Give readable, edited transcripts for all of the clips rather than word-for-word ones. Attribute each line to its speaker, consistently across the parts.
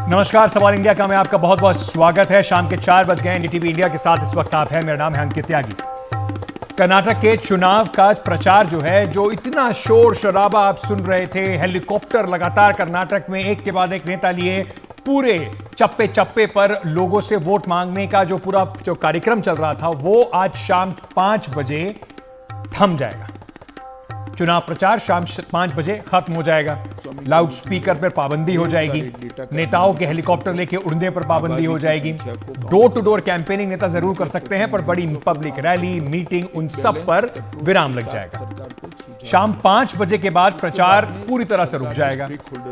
Speaker 1: नमस्कार, सवाल इंडिया का में आपका बहुत बहुत स्वागत है। शाम के 4 बज गए। एनडीटीवी इंडिया के साथ इस वक्त आप हैं। मेरा नाम है अंकित त्यागी। कर्नाटक के चुनाव का प्रचार जो है, जो इतना शोर शराबा आप सुन रहे थे, हेलीकॉप्टर लगातार कर्नाटक में एक के बाद एक नेता लिए पूरे चप्पे चप्पे पर लोगों से वोट मांगने का जो पूरा कार्यक्रम चल रहा था, वो आज शाम 5 बजे थम जाएगा। चुनाव प्रचार शाम 5 बजे खत्म हो जाएगा। लाउड स्पीकर पर पाबंदी हो जाएगी, नेताओं के हेलीकॉप्टर लेके उड़ने पर पाबंदी हो जाएगी। डोर टू डोर कैंपेनिंग नेता जरूर कर सकते हैं, पर बड़ी पब्लिक रैली, मीटिंग, उन सब पर विराम लग जाएगा। शाम 5 बजे के बाद प्रचार पूरी तरह से रुक जाएगा।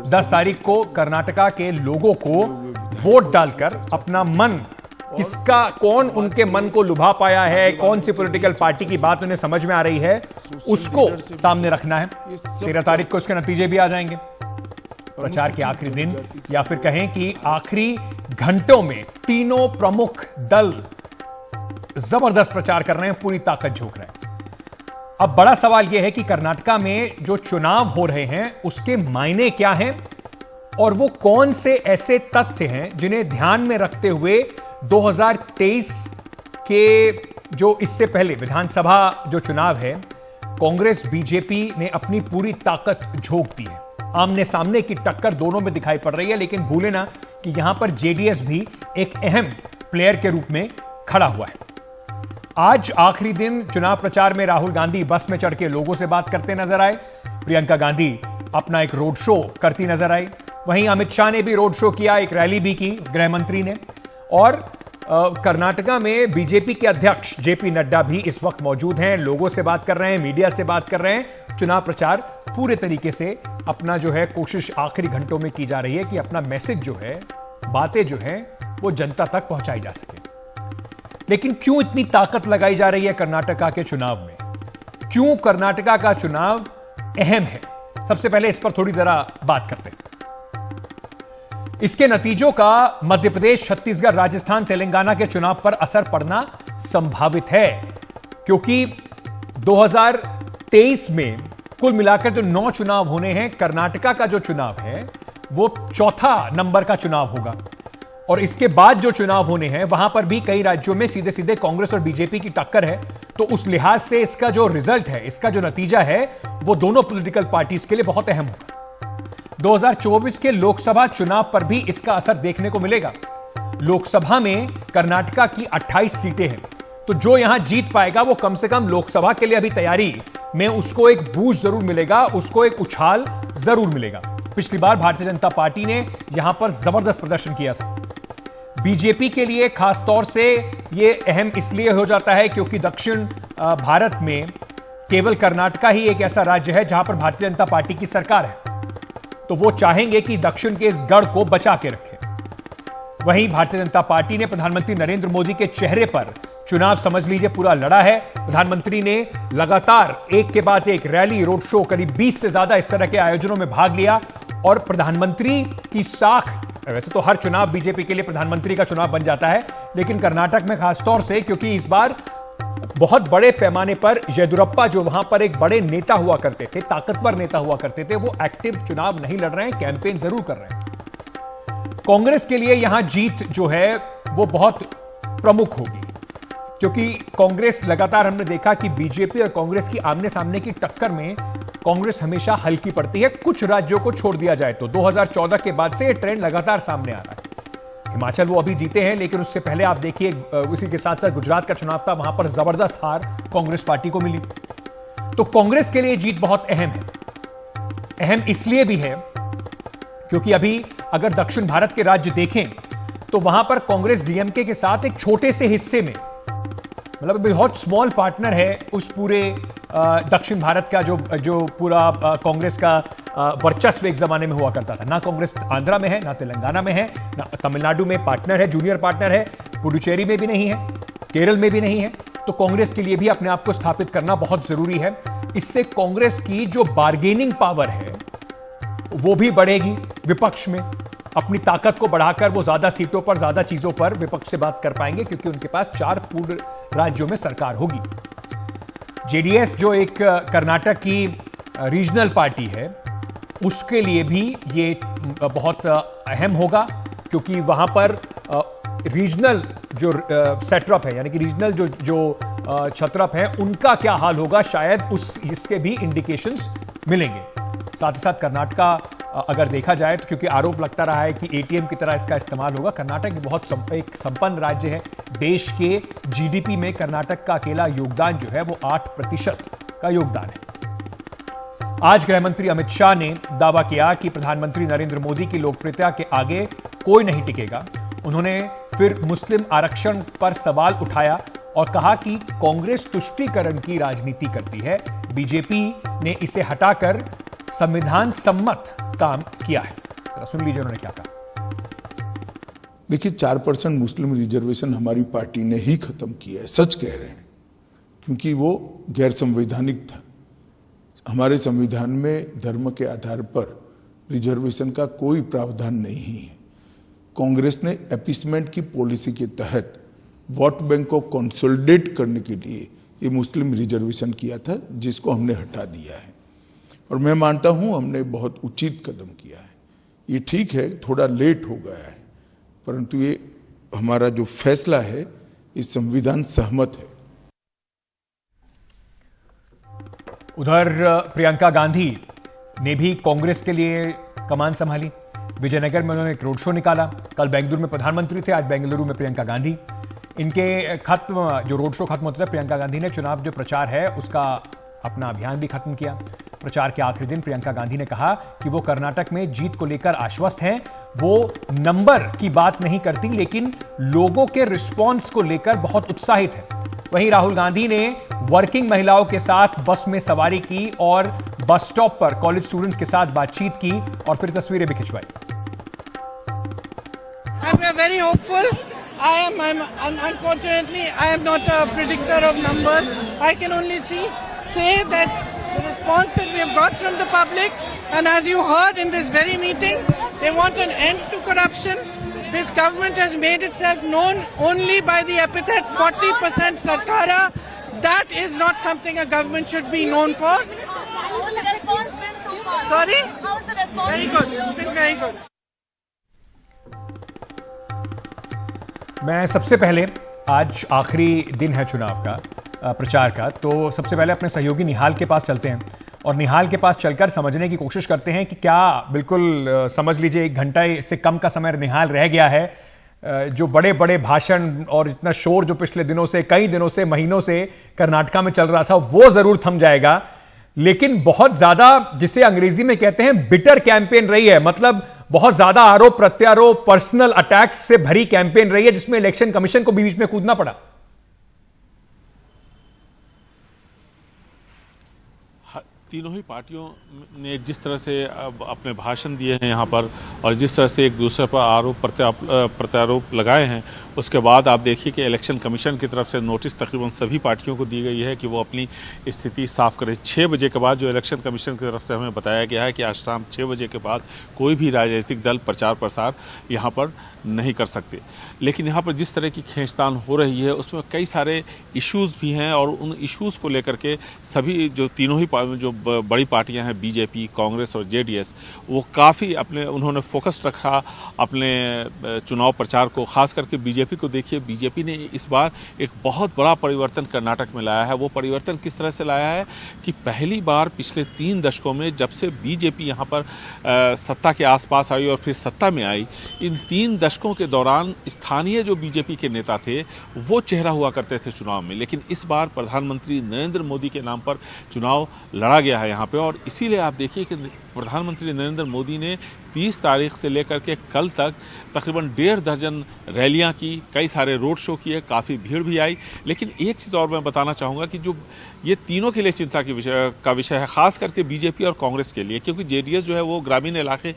Speaker 1: 10 तारीख को कर्नाटका के लोगों को वोट डालकर अपना मन, किसका कौन उनके मन को लुभा पाया है, कौन सी पॉलिटिकल पार्टी की बात उन्हें समझ में आ रही है, उसको सामने रखना है। 13 तारीख को इसके नतीजे भी आ जाएंगे। प्रचार के आखिरी दिन, या फिर कहें कि आखिरी घंटों में, तीनों प्रमुख दल जबरदस्त प्रचार कर रहे हैं, पूरी ताकत झोंक रहे हैं। अब बड़ा सवाल यह है कि कर्नाटका में जो चुनाव हो रहे हैं उसके मायने क्या हैं, और वो कौन से ऐसे तथ्य हैं जिन्हें ध्यान में रखते हुए 2023 के जो इससे पहले विधानसभा जो चुनाव है, कांग्रेस बीजेपी ने अपनी पूरी ताकत झोंक दी है। आमने सामने की टक्कर दोनों में दिखाई पड़ रही है, लेकिन भूले ना कि यहां पर जेडीएस भी एक अहम प्लेयर के रूप में खड़ा हुआ है। आज आखिरी दिन चुनाव प्रचार में राहुल गांधी बस में चढ़ के लोगों से बात करते नजर आए। प्रियंका गांधी अपना एक रोड शो करती नजर आई। वहीं अमित शाह ने भी रोड शो किया, एक रैली भी की गृह मंत्री ने। और कर्नाटका में बीजेपी के अध्यक्ष जेपी नड्डा भी इस वक्त मौजूद हैं, लोगों से बात कर रहे हैं, मीडिया से बात कर रहे हैं। चुनाव प्रचार पूरे तरीके से अपना जो है कोशिश आखिरी घंटों में की जा रही है कि अपना मैसेज जो है, बातें जो है, वो जनता तक पहुंचाई जा सके। लेकिन क्यों इतनी ताकत लगाई जा रही है कर्नाटका के चुनाव में? क्यों कर्नाटका का चुनाव अहम है? सबसे पहले इस पर थोड़ी जरा बात करते हैं। इसके नतीजों का मध्य प्रदेश, छत्तीसगढ़, राजस्थान, तेलंगाना के चुनाव पर असर पड़ना संभावित है, क्योंकि 2023 में कुल मिलाकर जो 9 चुनाव होने हैं, कर्नाटका का जो चुनाव है वो 4था नंबर का चुनाव होगा। और इसके बाद जो चुनाव होने हैं वहां पर भी कई राज्यों में सीधे सीधे कांग्रेस और बीजेपी की टक्कर है। तो उस लिहाज से इसका जो रिजल्ट है, इसका जो नतीजा है, वो दोनों पॉलिटिकल पार्टीज के लिए बहुत अहम होगा। 2024 के लोकसभा चुनाव पर भी इसका असर देखने को मिलेगा। लोकसभा में कर्नाटका की 28 सीटें हैं, तो जो यहां जीत पाएगा वो कम से कम लोकसभा के लिए अभी तैयारी में उसको एक बूस्ट जरूर मिलेगा, उसको एक उछाल जरूर मिलेगा। पिछली बार भारतीय जनता पार्टी ने यहां पर जबरदस्त प्रदर्शन किया था। बीजेपी के लिए खासतौर से यह अहम इसलिए हो जाता है क्योंकि दक्षिण भारत में केवल कर्नाटका ही एक ऐसा राज्य है जहां पर भारतीय जनता पार्टी की सरकार है, तो वो चाहेंगे कि दक्षिण के इस गढ़ को बचा के रखें। वहीं भारतीय जनता पार्टी ने प्रधानमंत्री नरेंद्र मोदी के चेहरे पर चुनाव, समझ लीजिए, पूरा लड़ा है। प्रधानमंत्री ने लगातार एक के बाद एक रैली, रोड शो, करीब 20 से ज्यादा इस तरह के आयोजनों में भाग लिया। और प्रधानमंत्री की साख, वैसे तो हर चुनाव बीजेपी के लिए प्रधानमंत्री का चुनाव बन जाता है, लेकिन कर्नाटक में खासतौर से, क्योंकि इस बार बहुत बड़े पैमाने पर येदियुरप्पा, जो वहां पर एक बड़े नेता हुआ करते थे, ताकतवर नेता हुआ करते थे, वो एक्टिव चुनाव नहीं लड़ रहे हैं, कैंपेन जरूर कर रहे हैं। कांग्रेस के लिए यहां जीत जो है वो बहुत प्रमुख होगी, क्योंकि कांग्रेस, लगातार हमने देखा कि बीजेपी और कांग्रेस की आमने सामने की टक्कर में कांग्रेस हमेशा हल्की पड़ती है, कुछ राज्यों को छोड़ दिया जाए तो। 2014 के बाद से यह ट्रेंड लगातार सामने आ रहा है। हिमाचल वो अभी जीते हैं, लेकिन उससे पहले आप देखिए, उसी के साथ साथ गुजरात का चुनाव था, वहां पर जबरदस्त हार कांग्रेस पार्टी को मिली। तो कांग्रेस के लिए जीत बहुत अहम है। अहम इसलिए भी है क्योंकि अभी अगर दक्षिण भारत के राज्य देखें तो वहां पर कांग्रेस डीएमके के साथ एक छोटे से हिस्से में, मतलब बहुत स्मॉल पार्टनर है उस पूरे दक्षिण भारत का जो पूरा कांग्रेस का वर्चस्व एक जमाने में हुआ करता था। ना कांग्रेस आंध्रा में है, ना तेलंगाना में है, ना तमिलनाडु में पार्टनर है, जूनियर पार्टनर है, पुडुचेरी में भी नहीं है, केरल में भी नहीं है। तो कांग्रेस के लिए भी अपने आप को स्थापित करना बहुत जरूरी है। इससे कांग्रेस की जो बार्गेनिंग पावर है वो भी बढ़ेगी। विपक्ष में अपनी ताकत को बढ़ाकर वो ज्यादा सीटों पर, ज्यादा चीजों पर विपक्ष से बात कर पाएंगे, क्योंकि उनके पास 4 पूर्व राज्यों में सरकार होगी। जेडीएस जो एक कर्नाटक की रीजनल पार्टी है, उसके लिए भी ये बहुत अहम होगा, क्योंकि वहां पर रीजनल जो सेटअप है, यानी कि रीजनल जो छत्रप है, उनका क्या हाल होगा, शायद इसके भी इंडिकेशंस मिलेंगे। साथ ही साथ कर्नाटका अगर देखा जाए तो, क्योंकि आरोप लगता रहा है कि एटीएम की तरह इसका इस्तेमाल होगा, कर्नाटक बहुत एक संपन्न राज्य है। देश के जीडीपी में कर्नाटक का अकेला योगदान जो है वो 8% का योगदान है। आज गृहमंत्री अमित शाह ने दावा किया कि प्रधानमंत्री नरेंद्र मोदी की लोकप्रियता के आगे कोई नहीं टिकेगा। उन्होंने फिर मुस्लिम आरक्षण पर सवाल उठाया और कहा कि कांग्रेस तुष्टीकरण की राजनीति करती है, बीजेपी ने इसे हटाकर संविधान सम्मत काम किया है। सुन लीजिए उन्होंने क्या कहा।
Speaker 2: देखिए, 4% मुस्लिम रिजर्वेशन हमारी पार्टी ने ही खत्म किया है, सच कह रहे हैं, क्योंकि वो गैर संवैधानिक था। हमारे संविधान में धर्म के आधार पर रिजर्वेशन का कोई प्रावधान नहीं है। कांग्रेस ने अपीसमेंट की पॉलिसी के तहत वोट बैंक को कंसोलिडेट करने के लिए ये मुस्लिम रिजर्वेशन किया था, जिसको हमने हटा दिया है। और मैं मानता हूं हमने बहुत उचित कदम किया है। ये ठीक है, थोड़ा लेट हो गया है, परंतु ये हमारा जो फैसला है ये संविधान सहमत है।
Speaker 1: उधर प्रियंका गांधी ने भी कांग्रेस के लिए कमान संभाली। विजयनगर में उन्होंने एक रोड शो निकाला। कल बेंगलुरु में प्रधानमंत्री थे, आज बेंगलुरु में प्रियंका गांधी। इनके जो रोड शो खत्म होता है, प्रियंका गांधी ने चुनाव जो प्रचार है उसका अपना अभियान भी खत्म किया। प्रचार के आखिरी दिन प्रियंका गांधी ने कहा कि वो कर्नाटक में जीत को लेकर आश्वस्त हैं। वो नंबर की बात नहीं करती, लेकिन लोगों के रिस्पॉन्स को लेकर बहुत उत्साहित है। वहीं राहुल गांधी ने वर्किंग महिलाओं के साथ बस में सवारी की और बस स्टॉप पर कॉलेज स्टूडेंट्स के साथ बातचीत की और फिर तस्वीरें भी खिंचवाई।
Speaker 3: I'm very hopeful. Unfortunately, I am not a predictor of numbers. I can only say that the response that we have got from the public, and as you heard in this very meeting, they want an end to corruption. This government has made itself known only by the epithet 40% Sarkara. That is not something a government should be known for.
Speaker 4: How has the response been so far?
Speaker 3: Sorry?
Speaker 4: How has the response
Speaker 3: Very
Speaker 4: been?
Speaker 3: good. It's been very good.
Speaker 1: मैं सबसे पहले, आज आखिरी दिन है चुनाव का प्रचार का, तो सबसे पहले अपने सहयोगी निहाल के पास चलते हैं और निहाल के पास चलकर समझने की कोशिश करते हैं कि क्या, बिल्कुल समझ लीजिए 1 घंटे से कम का समय निहाल रह गया है। जो बड़े बड़े भाषण और इतना शोर जो पिछले दिनों से, कई दिनों से, महीनों से कर्नाटका में चल रहा था, वो जरूर थम जाएगा। लेकिन बहुत ज्यादा, जिसे अंग्रेजी में कहते हैं बिटर कैंपेन रही है, मतलब बहुत ज्यादा आरोप प्रत्यारोप, पर्सनल अटैक्स से भरी कैंपेन रही है, जिसमें इलेक्शन कमीशन को भी बीच में कूदना पड़ा।
Speaker 5: तीनों ही पार्टियों ने जिस तरह से अपने भाषण दिए हैं यहाँ पर और जिस तरह से एक दूसरे पर आरोप प्रत्यारोप लगाए हैं, उसके बाद आप देखिए कि इलेक्शन कमीशन की तरफ से नोटिस तकरीबन सभी पार्टियों को दी गई है कि वो अपनी स्थिति साफ करें। 6 बजे के बाद जो इलेक्शन कमीशन की तरफ से हमें बताया गया है कि आज शाम 6 बजे के बाद कोई भी राजनीतिक दल प्रचार प्रसार यहाँ पर नहीं कर सकते। लेकिन यहाँ पर जिस तरह की खींचतान हो रही है उसमें कई सारे इश्यूज़ भी हैं और उन इश्यूज़ को लेकर के सभी जो तीनों ही जो बड़ी पार्टियां हैं, बीजेपी, कांग्रेस और जेडीएस, वो काफ़ी उन्होंने फोकस रखा अपने चुनाव प्रचार को। खास करके बीजेपी को देखिए, बीजेपी ने इस बार एक बहुत बड़ा परिवर्तन कर्नाटक में लाया है। वो परिवर्तन किस तरह से लाया है कि पहली बार पिछले 3 दशकों में जब से बीजेपी यहाँ पर सत्ता के आसपास आई और फिर सत्ता में आई, इन 3 दशकों के दौरान स्थानीय जो बीजेपी के नेता थे वो चेहरा हुआ करते थे चुनाव में। लेकिन इस बार प्रधानमंत्री नरेंद्र मोदी के नाम पर चुनाव लड़ा गया है यहाँ पे, और इसीलिए आप देखिए कि प्रधानमंत्री नरेंद्र मोदी ने 30 तारीख से लेकर के कल तक तकरीबन 1.5 दर्जन रैलियां की, कई सारे रोड शो किए, काफ़ी भीड़ भी आई। लेकिन एक चीज़ और मैं बताना चाहूँगा कि जो ये तीनों के लिए चिंता का विषय है, खास करके बीजेपी और कांग्रेस के लिए, क्योंकि जेडीएस जो है वो ग्रामीण इलाके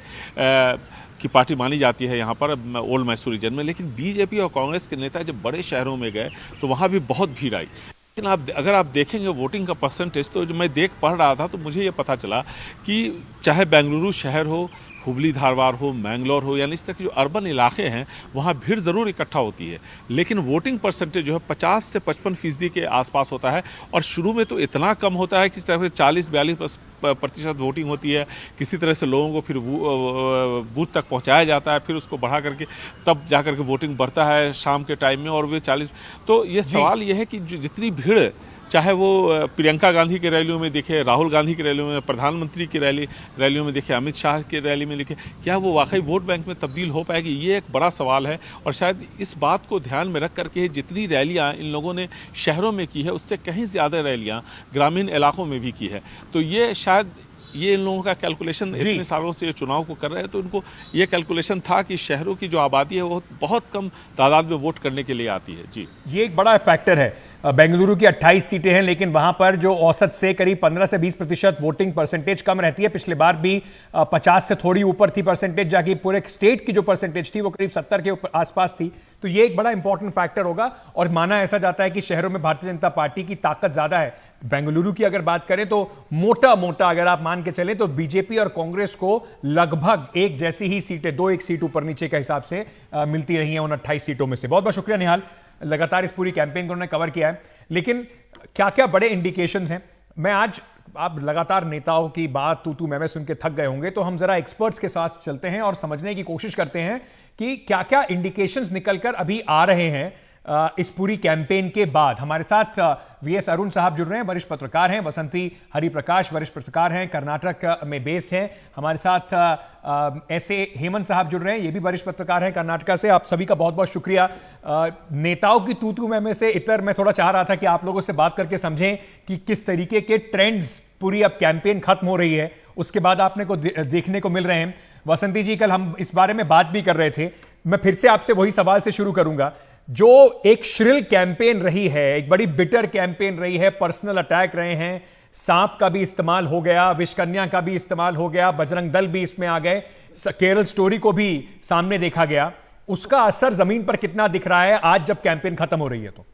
Speaker 5: की पार्टी मानी जाती है यहाँ पर ओल्ड मैसूर रीजन में। लेकिन बीजेपी और कांग्रेस के नेता जब बड़े शहरों में गए तो वहाँ भी बहुत भीड़ आई। लेकिन अगर आप देखेंगे वोटिंग का परसेंटेज, तो जो मैं पढ़ रहा था तो मुझे ये पता चला कि चाहे बेंगलुरु शहर हो हुबली धारवाड़ हो, मैंगलोर हो, यानी इस तरह के जो अर्बन इलाके हैं वहाँ भीड़ ज़रूर इकट्ठा होती है, लेकिन वोटिंग परसेंटेज जो है 50 से 55% के आसपास होता है। और शुरू में तो इतना कम होता है कि 40-42% वोटिंग होती है। किसी तरह से लोगों को फिर बूथ तक पहुँचाया जाता है, फिर उसको बढ़ा करके तब जा करके वोटिंग बढ़ता है शाम के टाइम में, और वे 40। तो ये सवाल ये है कि जितनी भीड़, चाहे वो प्रियंका गांधी की रैलियों में दिखे, राहुल गांधी की रैलियों में, प्रधानमंत्री की रैलियों में दिखे, अमित शाह की रैली में दिखे, क्या वो वाकई वोट बैंक में तब्दील हो पाएगी? ये एक बड़ा सवाल है। और शायद इस बात को ध्यान में रख करके जितनी रैलियां इन लोगों ने शहरों में की है, उससे कहीं ज़्यादा रैलियां ग्रामीण इलाकों में भी की है। तो ये शायद ये इन लोगों का कैलकुलेशन, इतने सालों से चुनाव को कर रहे हैं, तो इनको ये कैलकुलेशन था कि शहरों की जो आबादी है वो बहुत कम तादाद में वोट करने के लिए आती है। जी,
Speaker 1: ये एक बड़ा फैक्टर है। बेंगलुरु की 28 सीटें हैं, लेकिन वहां पर जो औसत से करीब 15 से 20% वोटिंग परसेंटेज कम रहती है। पिछले बार भी 50 से थोड़ी ऊपर थी परसेंटेज, जाके पूरे स्टेट की जो परसेंटेज थी वो करीब 70 के आसपास थी। तो ये एक बड़ा इंपॉर्टेंट फैक्टर होगा। और माना ऐसा जाता है कि शहरों में भारतीय जनता पार्टी की ताकत ज्यादा है। बेंगलुरु की अगर बात करें तो मोटा मोटा अगर आप मान के चले तो बीजेपी और कांग्रेस को लगभग एक जैसी ही सीटें, 2-1 सीट ऊपर नीचे के हिसाब से मिलती रही हैं उन 28 सीटों में से। बहुत बहुत शुक्रिया निहाल, लगातार इस पूरी कैंपेन को उन्होंने कवर किया है। लेकिन क्या क्या बड़े इंडिकेशंस हैं? मैं आज, आप लगातार नेताओं की बात तू मैं सुन के थक गए होंगे, तो हम जरा एक्सपर्ट्स के साथ चलते हैं और समझने की कोशिश करते हैं कि क्या क्या इंडिकेशंस निकलकर अभी आ रहे हैं इस पूरी कैंपेन के बाद। हमारे साथ वीएस अरुण साहब जुड़ रहे हैं, वरिष्ठ पत्रकार हैं। बसंती हरिप्रकाश वरिष्ठ पत्रकार हैं, कर्नाटक में बेस्ड हैं। हमारे साथ ऐसे हेमंत साहब जुड़ रहे हैं, ये भी वरिष्ठ पत्रकार हैं कर्नाटका से। आप सभी का बहुत बहुत शुक्रिया। नेताओं की तू मैं से इतर मैं थोड़ा चाह रहा था कि आप लोगों से बात करके समझें कि किस तरीके के ट्रेंड्स, पूरी अब कैंपेन खत्म हो रही है उसके बाद आपने को देखने को मिल रहे हैं। वसंती जी, कल हम इस बारे में बात भी कर रहे थे। मैं फिर से आपसे वही सवाल से शुरू करूंगा। जो एक श्रिल कैंपेन रही है, एक बड़ी बिटर कैंपेन रही है, पर्सनल अटैक रहे हैं, सांप का भी इस्तेमाल हो गया, विषकन्या का भी इस्तेमाल हो गया, बजरंग दल भी इसमें आ गए, केरल स्टोरी को भी सामने देखा गया, उसका असर जमीन पर कितना दिख रहा है आज जब कैंपेन खत्म हो रही है? तो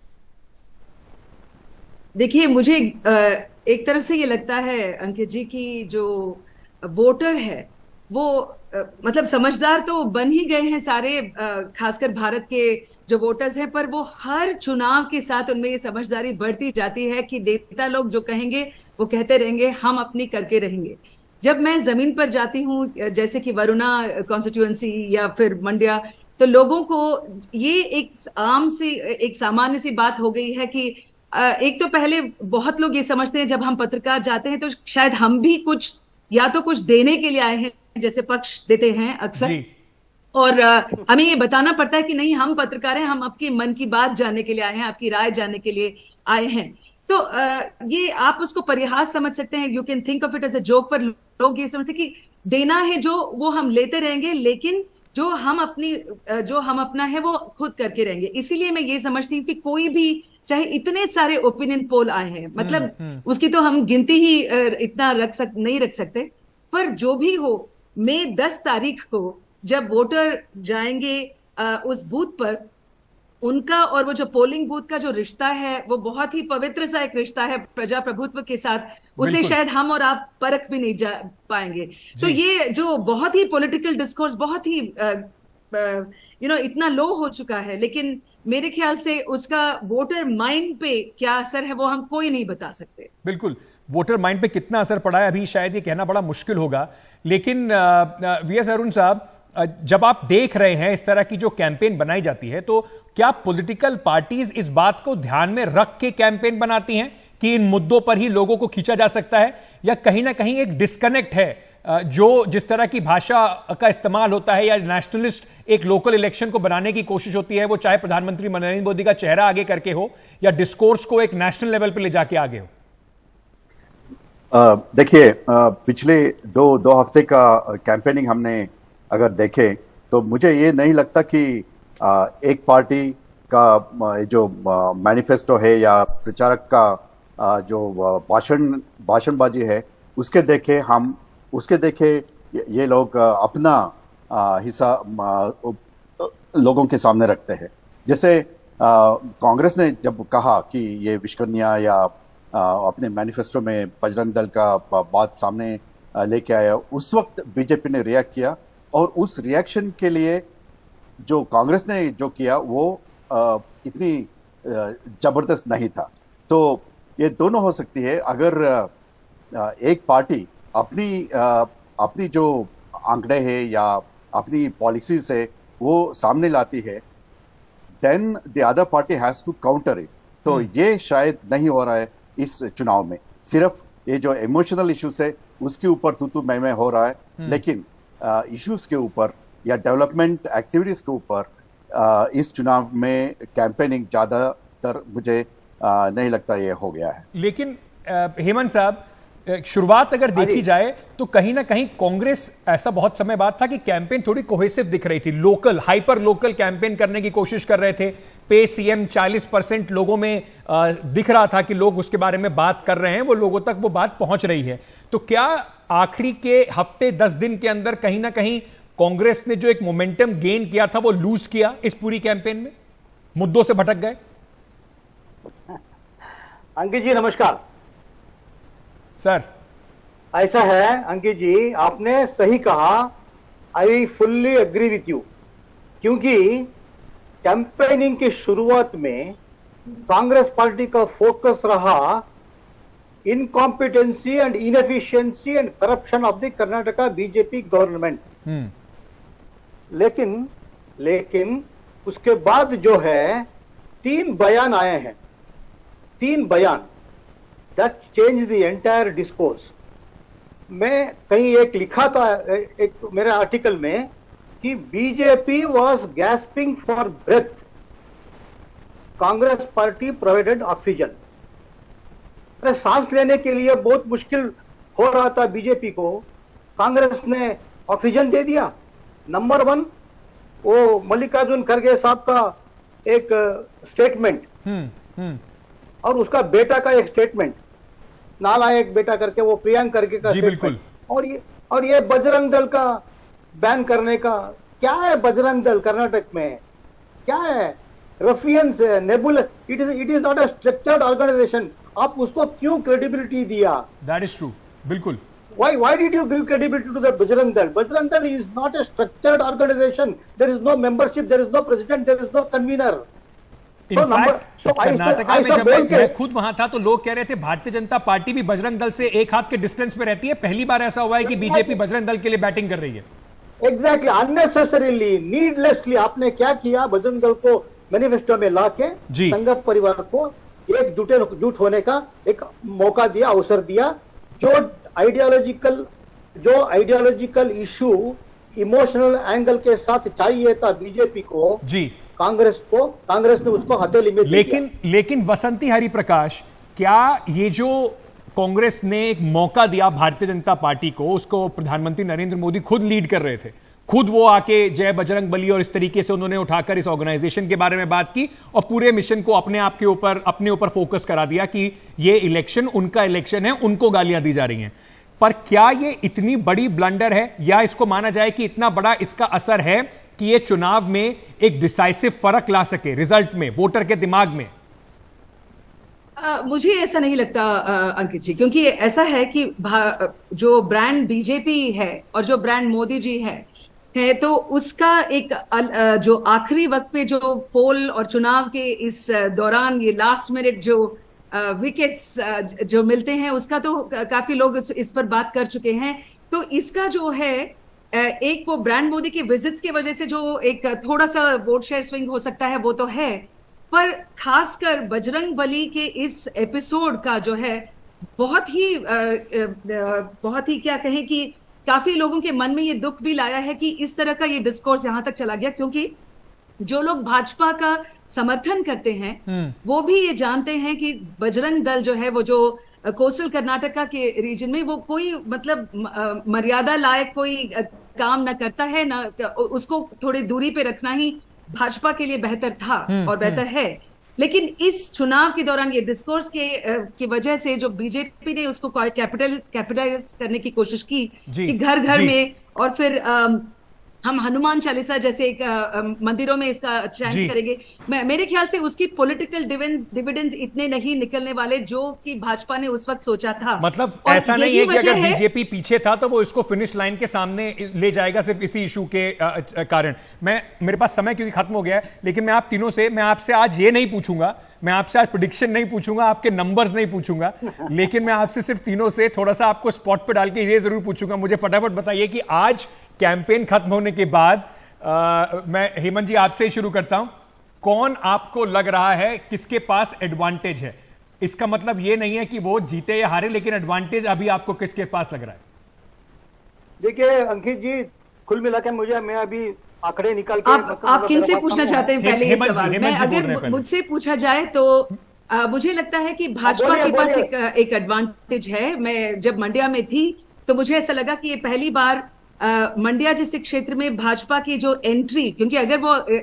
Speaker 6: देखिए, मुझे एक तरफ से ये लगता है अंकित जी की जो वोटर है वो मतलब समझदार तो बन ही गए हैं सारे, खासकर भारत के जो वोटर्स हैं, पर वो हर चुनाव के साथ उनमें ये समझदारी बढ़ती जाती है कि नेता लोग जो कहेंगे वो कहते रहेंगे, हम अपनी करके रहेंगे। जब मैं जमीन पर जाती हूँ, जैसे कि वरुणा कॉन्स्टिट्यूएंसी या फिर मंड्या, तो लोगों को ये एक सामान्य सी बात हो गई है कि एक तो पहले बहुत लोग ये समझते हैं जब हम पत्रकार जाते हैं तो शायद हम भी कुछ या तो कुछ देने के लिए आए हैं, जैसे पक्ष देते हैं अक्सर, और हमें ये बताना पड़ता है कि नहीं, हम पत्रकार हैं, हम आपके मन की बात जानने के लिए आए हैं, आपकी राय जानने के लिए आए हैं। तो ये आप उसको परिहास समझ सकते हैं, you can think of it as a joke, पर लोग ये समझते कि देना है जो वो हम लेते रहेंगे, लेकिन जो हम अपना है वो खुद करके रहेंगे। इसीलिए मैं ये समझती हूँ कि कोई भी, चाहे इतने सारे ओपिनियन पोल आए हैं, मतलब उसकी तो हम गिनती ही इतना नहीं रख सकते, पर जो भी हो, मई 10 तारीख को जब वोटर जाएंगे उस बूथ पर, उनका और वो जो पोलिंग बूथ का जो रिश्ता है वो बहुत ही पवित्र सा एक रिश्ता है प्रजाप्रभुत्व के साथ, उसे शायद हम और आप परख भी नहीं जा पाएंगे। तो ये जो बहुत ही पॉलिटिकल डिस्कोर्स बहुत ही इतना लो हो चुका है, लेकिन मेरे ख्याल से उसका वोटर माइंड पे क्या असर है वो हम कोई नहीं बता सकते।
Speaker 1: बिल्कुल, वोटर माइंड पे कितना असर पड़ा है अभी शायद ये कहना बड़ा मुश्किल होगा। लेकिन वीएस अरुण साहब, जब आप देख रहे हैं इस तरह की जो कैंपेन बनाई जाती है, तो क्या पॉलिटिकल पार्टीज इस बात को ध्यान में रख के कैंपेन बनाती हैं कि इन मुद्दों पर ही लोगों को खींचा जा सकता है, या कहीं ना कहीं एक डिस्कनेक्ट है, जो जिस तरह की भाषा का इस्तेमाल होता है या नेशनलिस्ट एक लोकल इलेक्शन को बनाने की कोशिश होती है, वो चाहे प्रधानमंत्री नरेंद्र मोदी का चेहरा आगे करके हो या डिस्कोर्स को एक नेशनल लेवल पर ले जाके आगे हो?
Speaker 7: देखिए, पिछले दो हफ्ते का कैंपेनिंग हमने अगर देखें तो मुझे ये नहीं लगता कि एक पार्टी का जो मैनिफेस्टो है या प्रचारक का जो भाषणबाजी है उसके देखे ये लोग अपना हिस्सा लोगों के सामने रखते हैं। जैसे कांग्रेस ने जब कहा कि ये विषकन्या या अपने मैनिफेस्टो में बजरंग दल का बात सामने लेके आया, उस वक्त बीजेपी ने रिएक्ट किया, और उस रिएक्शन के लिए जो कांग्रेस ने जो किया वो इतनी जबरदस्त नहीं था। तो ये दोनों हो सकती है। अगर एक पार्टी अपनी जो आंकड़े हैं या अपनी पॉलिसीज है वो सामने लाती है, then the other party has to counter it. तो ये शायद नहीं हो रहा है इस चुनाव में। सिर्फ ये जो इमोशनल इश्यूज है उसके ऊपर तू मैं हो रहा है, लेकिन इश्यूज के ऊपर या डेवलपमेंट एक्टिविटीज के ऊपर इस चुनाव में कैंपेनिंग ज्यादातर मुझे नहीं लगता ये हो गया है।
Speaker 1: लेकिन हेमंत साहब, शुरुआत अगर देखी जाए तो कहीं ना कहीं कांग्रेस, ऐसा बहुत समय बाद था कि कैंपेन थोड़ी कोहेसिव दिख रही थी, लोकल, हाइपर लोकल कैंपेन करने की कोशिश कर रहे थे। पे सीएम 40% लोगों में दिख रहा था कि लोग उसके बारे में बात कर रहे हैं, वो लोगों तक वो बात पहुंच रही है। तो क्या आखिरी के हफ्ते 10 दिन के अंदर कहीं ना कहीं कांग्रेस ने जो एक मोमेंटम गेन किया था वो लूज किया इस पूरी कैंपेन में, मुद्दों से भटक गए?
Speaker 8: अंकित जी नमस्कार।
Speaker 1: सर,
Speaker 8: ऐसा है अंकित जी, आपने सही कहा, I fully agree with you. क्योंकि कैंपेनिंग की शुरुआत में कांग्रेस पार्टी का फोकस रहा incompetency and inefficiency and corruption of the Karnataka BJP government. लेकिन उसके बाद जो है 3 बयान आए हैं, 3 बयान that changed the entire discourse। मैं कहीं एक लिखा था एक मेरे आर्टिकल में कि BJP was gasping for breath, Congress party provided oxygen. अरे सांस लेने के लिए बहुत मुश्किल हो रहा था बीजेपी को, कांग्रेस ने ऑक्सीजन दे दिया। नंबर 1 वो मल्लिकार्जुन खड़गे साहब का एक स्टेटमेंट और उसका बेटा का एक स्टेटमेंट, नालायक बेटा करके वो प्रियंक करके का
Speaker 1: बिल्कुल।
Speaker 8: और ये बजरंग दल का बैन करने का क्या है? बजरंग दल कर्नाटक में क्या है? रफियंस है, nebulous, it is not a structured organisation. आप उसको क्यों क्रेडिबिलिटी दिया?
Speaker 1: दैट इज ट्रू, बिल्कुल।
Speaker 8: Why did you give credibility to the Bajrang Dal? Bajrang Dal is not a structured organization. There is no membership, there is no president, there is no convener.
Speaker 1: In fact Karnataka में जब मैं खुद वहां था तो लोग कह रहे थे भारतीय जनता पार्टी भी बजरंग दल से एक हाथ के डिस्टेंस पे रहती है। पहली बार ऐसा हुआ है कि बीजेपी बजरंग दल के लिए बैटिंग कर रही है।
Speaker 8: एग्जैक्टली, अननेसेसरीली, नीडलेसली आपने क्या किया? बजरंग दल को मैनिफेस्टो में लाके संघ परिवार को एकजुट होने का एक मौका दिया, अवसर दिया। जो आइडियोलॉजिकल इशू इमोशनल एंगल के साथ चाहिए था बीजेपी को, जी कांग्रेस ने उसको हथेली में
Speaker 1: लेकिन वसंती हरिप्रकाश, क्या ये जो कांग्रेस ने एक मौका दिया भारतीय जनता पार्टी को, उसको प्रधानमंत्री नरेंद्र मोदी खुद लीड कर रहे थे, खुद वो आके जय बजरंग बली और इस तरीके से उन्होंने उठाकर इस ऑर्गेनाइजेशन के बारे में बात की और पूरे मिशन को अपने ऊपर फोकस करा दिया कि ये इलेक्शन उनका इलेक्शन है, उनको गालियां दी जा रही हैं। पर क्या ये इतनी बड़ी ब्लंडर है, या इसको माना जाए कि इतना बड़ा इसका असर है कि ये चुनाव में एक डिसाइसिव फर्क ला सके रिजल्ट में, वोटर के दिमाग में?
Speaker 6: मुझे ऐसा नहीं लगता अंकित जी, क्योंकि ऐसा है कि जो ब्रांड बीजेपी है और जो ब्रांड मोदी जी है तो उसका एक जो आखिरी वक्त पे जो पोल और चुनाव के इस दौरान ये लास्ट मिनट जो विकेट्स जो मिलते हैं उसका तो काफी लोग इस पर बात कर चुके हैं। तो इसका जो है एक वो ब्रांड मोदी के विजिट्स की वजह से जो एक थोड़ा सा वोट शेयर स्विंग हो सकता है वो तो है, पर खासकर बजरंग बली के इस एपिसोड का जो है बहुत ही क्या कहें कि काफी लोगों के मन में ये दुख भी लाया है कि इस तरह का ये डिस्कोर्स यहां तक चला गया, क्योंकि जो लोग भाजपा का समर्थन करते हैं वो भी ये जानते हैं कि बजरंग दल जो है वो जो कोस्टल कर्नाटका के रीजन में वो कोई मतलब मर्यादा लायक कोई काम न करता है, ना उसको थोड़ी दूरी पे रखना ही भाजपा के लिए बेहतर था और बेहतर है। लेकिन इस चुनाव के दौरान ये डिस्कोर्स की वजह से जो बीजेपी ने उसको कैपिटलाइज करने की कोशिश की कि घर घर में, और फिर हम हनुमान चालीसा जैसे एक मंदिरों में इसका
Speaker 1: जी।
Speaker 6: चैंट करेंगे। मेरे ख्याल से उसकी पॉलिटिकल डिविडेंड्स इतने नहीं निकलने वाले जो कि भाजपा ने उस वक्त सोचा था।
Speaker 1: मतलब
Speaker 6: और
Speaker 1: ऐसा नहीं
Speaker 6: यही
Speaker 1: है कि
Speaker 6: वजह
Speaker 1: अगर
Speaker 6: है-
Speaker 1: बीजेपी पीछे था तो वो इसको फिनिश लाइन के सामने ले जाएगा सिर्फ इसी इशू के कारण। मेरे पास समय क्योंकि खत्म हो गया है, लेकिन मैं आप तीनों से, मैं आपसे आज ये नहीं पूछूंगा, मैं आपसे आज प्रेडिक्शन नहीं पूछूंगा, आपके नंबर्स नहीं पूछूंगा, लेकिन मैं आपसे सिर्फ तीनों से थोड़ा सा आपको स्पॉट पे डाल के ये जरूर पूछूंगा। मुझे फटाफट बताइए कि आज कैंपेन खत्म होने के बाद मैं हेमंत जी आपसे ही शुरू करता हूं, कौन आपको लग रहा है किसके पास एडवांटेज है? इसका मतलब ये नहीं है कि वो जीते या हारे, लेकिन एडवांटेज अभी आपको किसके पास लग रहा है?
Speaker 8: देखिए अंकित जी, कुल मिला के मैं अभी आंकड़े निकाल के
Speaker 6: आप किनसे पूछना चाहते हैं पहले ये
Speaker 1: हेमंत जी,
Speaker 6: सवाल?
Speaker 1: हेमंत
Speaker 6: मैं
Speaker 1: जी बोल रहे हैं
Speaker 6: अगर
Speaker 1: पहले।
Speaker 6: मुझसे पूछा जाए तो मुझे लगता है कि भाजपा
Speaker 8: बोलिए,
Speaker 6: के पास
Speaker 8: बोलिए।
Speaker 6: एक एडवांटेज है। मैं जब मंड्या में थी तो मुझे ऐसा लगा कि ये पहली बार मंड्या जैसे क्षेत्र में भाजपा की जो एंट्री, क्योंकि अगर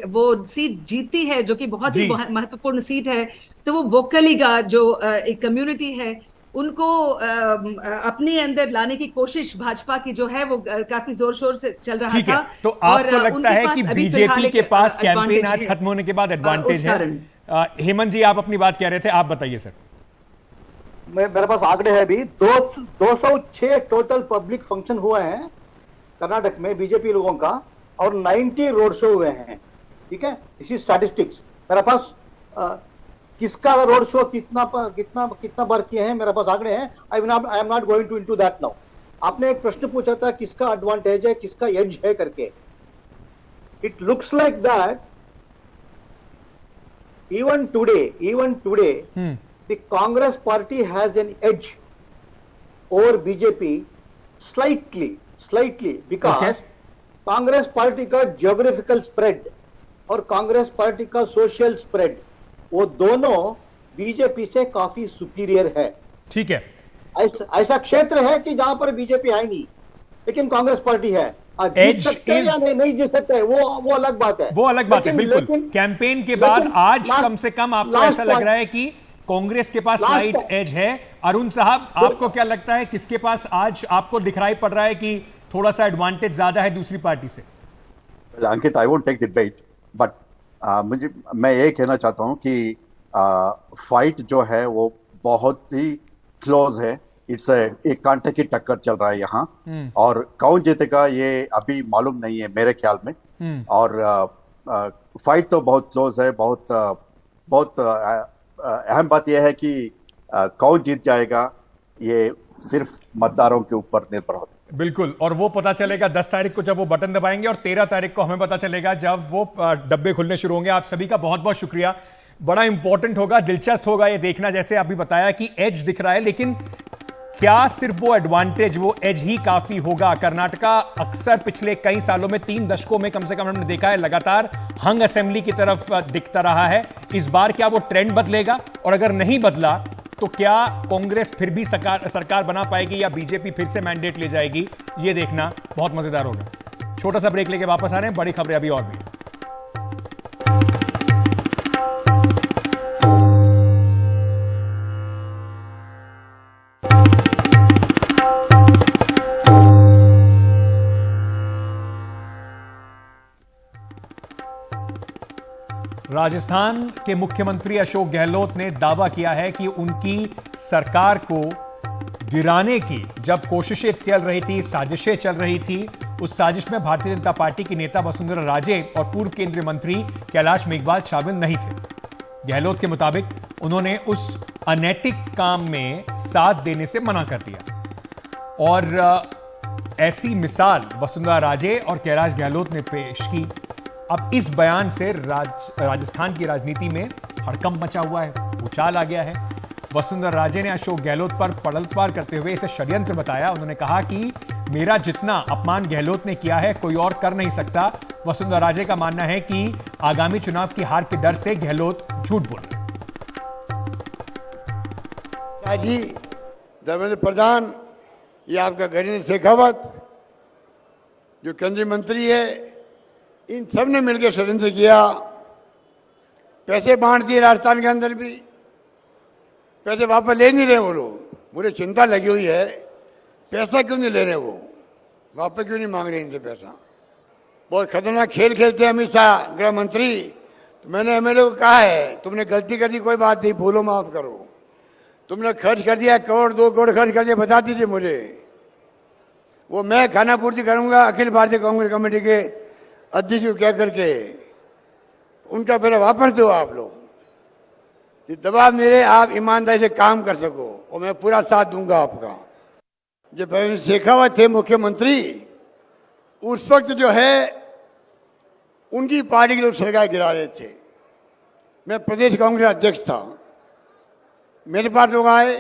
Speaker 6: वो सीट जीतती है जो कि बहुत ही
Speaker 1: जी।
Speaker 6: महत्वपूर्ण सीट है, तो वो वोकलीगा जो एक कम्युनिटी है उनको अपने अंदर लाने की कोशिश भाजपा की जो है वो काफी जोर शोर से चल रहा
Speaker 1: ठीक
Speaker 6: था।
Speaker 1: है, तो
Speaker 6: और
Speaker 1: आपको लगता
Speaker 6: उनके
Speaker 1: है
Speaker 6: पास
Speaker 1: कि
Speaker 6: अभी फिलहाल
Speaker 1: बीजेपी
Speaker 6: एक,
Speaker 1: के पास कैंपेन
Speaker 6: advantage
Speaker 1: आज
Speaker 6: है।
Speaker 1: खत्म होने के बाद एडवांटेज
Speaker 6: उस
Speaker 1: है? हेमंत जी आप अपनी बात कह रहे थे, आप बताइए सर।
Speaker 8: मेरे पास आंकड़े हैं अभी 206 टोटल पब्लिक फंक्शन हुए हैं कर्नाटक में बीजेपी लोगों का, और 90 रोड शो हुए हैं। ठीक है, इसी स्टैटिस्टिक्स मेरे पास किसका रोड शो कितना बार किए हैं, मेरे पास आंकड़े हैं। I am not going to into that now. आपने एक प्रश्न पूछा था किसका एडवांटेज है, किसका एज है करके। It looks like that even today the Congress party has an edge over BJP slightly because
Speaker 1: Okay.
Speaker 8: Congress party का ज्योग्राफिकल स्प्रेड और कांग्रेस पार्टी का सोशल स्प्रेड, वो दोनों बीजेपी से काफी सुपीरियर है।
Speaker 1: ठीक है,
Speaker 8: ऐसा क्षेत्र है कि जहां पर बीजेपी है नहीं, लेकिन कांग्रेस पार्टी है। जीत
Speaker 1: Edge
Speaker 8: सकते हैं या
Speaker 1: is-
Speaker 8: नहीं जीत सकते हैं, वो अलग बात है।
Speaker 1: वो अलग बात है, बिल्कुल। कैंपेन के बाद आज
Speaker 8: last-
Speaker 1: कम से कम आपको
Speaker 8: last
Speaker 1: ऐसा लग
Speaker 8: point-
Speaker 1: रहा है कि कांग्रेस के पास
Speaker 8: last
Speaker 1: लाइट
Speaker 8: point-
Speaker 1: एज है। अरुण साहब, आपको क्या लगता है किसके पास आज आपको दिखाई पड़ रहा है कि थोड़ा सा एडवांटेज ज्यादा है दूसरी पार्टी से?
Speaker 7: Ankit, I won't take debate, but मैं ये कहना चाहता हूं कि फाइट जो है वो बहुत ही क्लोज है। इट्स एक कांटे की टक्कर चल रहा है यहाँ, और कौन जीतेगा ये अभी मालूम नहीं है मेरे ख्याल में। और फाइट तो बहुत क्लोज है। बहुत अहम बात यह है कि कौन जीत जाएगा ये सिर्फ मतदारों के ऊपर निर्भर होता है।
Speaker 1: बिल्कुल, और वो पता चलेगा 10 तारीख को जब वो बटन दबाएंगे, और 13 तारीख को हमें पता चलेगा जब वो डब्बे खुलने शुरू होंगे। आप सभी का बहुत बहुत शुक्रिया। बड़ा इंपॉर्टेंट होगा, दिलचस्प होगा ये देखना, जैसे अभी बताया कि एज दिख रहा है, लेकिन क्या सिर्फ वो एडवांटेज, वो एज ही काफी होगा? कर्नाटका अक्सर पिछले कई सालों में, 3 दशकों में कम से कम हमने देखा है, लगातार हंग असेंबली की तरफ दिखता रहा है। इस बार क्या वो ट्रेंड बदलेगा? और अगर नहीं बदला तो क्या कांग्रेस फिर भी सरकार बना पाएगी या बीजेपी फिर से मैंडेट ले जाएगी? ये देखना बहुत मजेदार होगा। छोटा सा ब्रेक लेके वापस आ रहे हैं, बड़ी खबरें अभी और भी। राजस्थान के मुख्यमंत्री अशोक गहलोत ने दावा किया है कि उनकी सरकार को गिराने की जब कोशिशें चल रही थी, साजिशें चल रही थी, उस साजिश में भारतीय जनता पार्टी की नेता वसुंधरा राजे और पूर्व केंद्रीय मंत्री कैलाश मेघवाल शामिल नहीं थे। गहलोत के मुताबिक उन्होंने उस अनैतिक काम में साथ देने से मना कर दिया। और ऐसी मिसाल वसुंधरा राजे और कैलाश गहलोत ने पेश की। अब इस बयान से राजस्थान की राजनीति में हड़कंप मचा हुआ है, भूचाल आ गया है। वसुंधरा राजे ने अशोक गहलोत पर पलटवार करते हुए इसे षड्यंत्र बताया। उन्होंने कहा कि मेरा जितना अपमान गहलोत ने किया है कोई और कर नहीं सकता। वसुंधरा राजे का मानना है कि आगामी चुनाव की हार के डर से गहलोत झूठ बोल रहे हैं।
Speaker 9: जी धर्मेंद्र प्रधान, ये आपका गरीब शेखावत जो केंद्रीय मंत्री है, इन सब ने मिलकर षड्यंत्र किया। पैसे बांट दिए राजस्थान के अंदर भी, पैसे वापस ले नहीं रहे वो लोग। मुझे चिंता लगी हुई है, पैसा क्यों नहीं ले रहे वो, वापस क्यों नहीं मांग रहे इनसे पैसा। बहुत खतरनाक खेल खेलते हैं अमित शाह गृह मंत्री। तो मैंने एमएलए को कहा है, तुमने गलती कर दी, कोई बात नहीं, भूलो माफ करो। तुमने खर्च कर दिया, 1 करोड़ 2 करोड़ खर्च कर दिया, बता दीजिए मुझे, वो मैं खाना पूर्ति करूंगा अखिल भारतीय कांग्रेस कमेटी के अध्यक्ष को कह करके, उनका पहले वापस दो आप लोग। ये दबाव मेरे, आप ईमानदारी से काम कर सको और मैं पूरा साथ दूंगा आपका। जब शेखावत थे मुख्यमंत्री, उस वक्त जो है उनकी पार्टी के लोग सरकार गिरा रहे थे। मैं प्रदेश कांग्रेस अध्यक्ष था, मेरे पास लोग आए,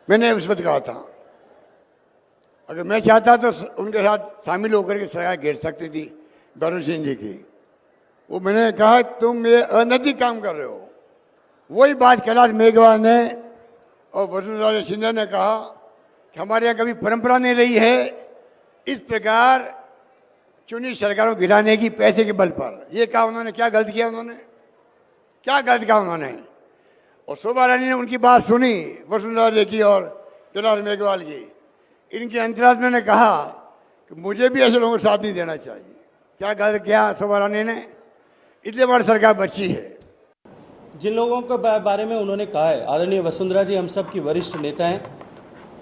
Speaker 9: मैंने उस वक्त कहा था अगर मैं चाहता तो उनके साथ शामिल होकर के सरकार गिर सकती थी भरून सिंह जी की। वो मैंने कहा तुम ये अनैतिक काम कर रहे हो। वही बात कैलाश मेघवाल ने और वसुंधरा सिंधिया ने कहा कि हमारे यहाँ कभी परंपरा नहीं रही है इस प्रकार चुनी सरकारों को गिराने की पैसे के बल पर। ये कहा उन्होंने, क्या गलत किया उन्होंने, क्या गलत कहा उन्होंने। और शोभा रानी ने उनकी बात सुनी, वसुंधरा जी की और कैलाश मेघवाल की। इनके अंतरात्मा ने कहा कि मुझे भी ऐसे लोगों को साथ नहीं देना चाहिए। क्या गलत किया शोभा रानी ने, इसलिए हमारी सरकार बची है।
Speaker 10: जिन लोगों के बारे में उन्होंने कहा है, आदरणीय वसुंधरा जी हम सब की वरिष्ठ नेता हैं,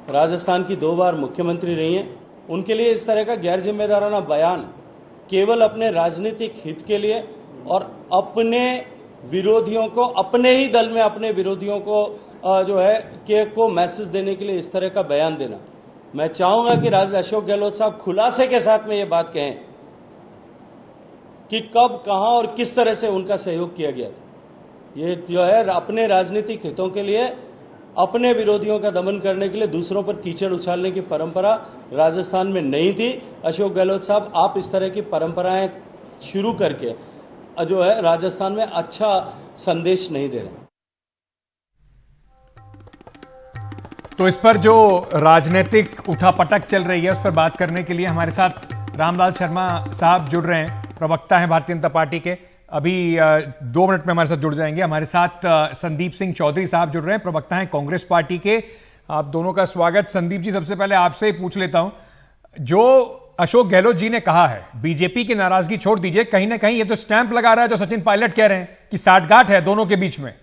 Speaker 10: राजस्थान की 2 बार मुख्यमंत्री रही हैं। उनके लिए इस तरह का गैर जिम्मेदाराना बयान केवल अपने राजनीतिक हित के लिए और अपने विरोधियों को, अपने ही दल में अपने विरोधियों को जो है को मैसेज देने के लिए इस तरह का बयान देना, मैं चाहूंगा कि अशोक गहलोत साहब खुलासे के साथ में ये बात कहें कि कब, कहां और किस तरह से उनका सहयोग किया गया था। ये जो है अपने राजनीतिक हितों के लिए, अपने विरोधियों का दमन करने के लिए दूसरों पर कीचड़ उछालने की परंपरा राजस्थान में नहीं थी। अशोक गहलोत साहब, आप इस तरह की परंपराएं शुरू करके जो है राजस्थान में अच्छा संदेश नहीं दे रहे।
Speaker 1: तो इस पर जो राजनीतिक उठापटक चल रही है उस पर बात करने के लिए हमारे साथ रामलाल शर्मा साहब जुड़ रहे हैं, प्रवक्ता हैं भारतीय जनता पार्टी के। अभी 2 मिनट में हमारे साथ जुड़ जाएंगे। हमारे साथ संदीप सिंह चौधरी साहब जुड़ रहे हैं, प्रवक्ता हैं कांग्रेस पार्टी के। आप दोनों का स्वागत। संदीप जी, सबसे पहले आपसे ही पूछ लेता हूं, जो अशोक गहलोत जी ने कहा है बीजेपी की नाराजगी छोड़ दीजिए, कहीं ना कहीं ये तो स्टैंप लगा रहा है जो सचिन पायलट कह रहे हैं कि साठगांठ है दोनों के बीच में।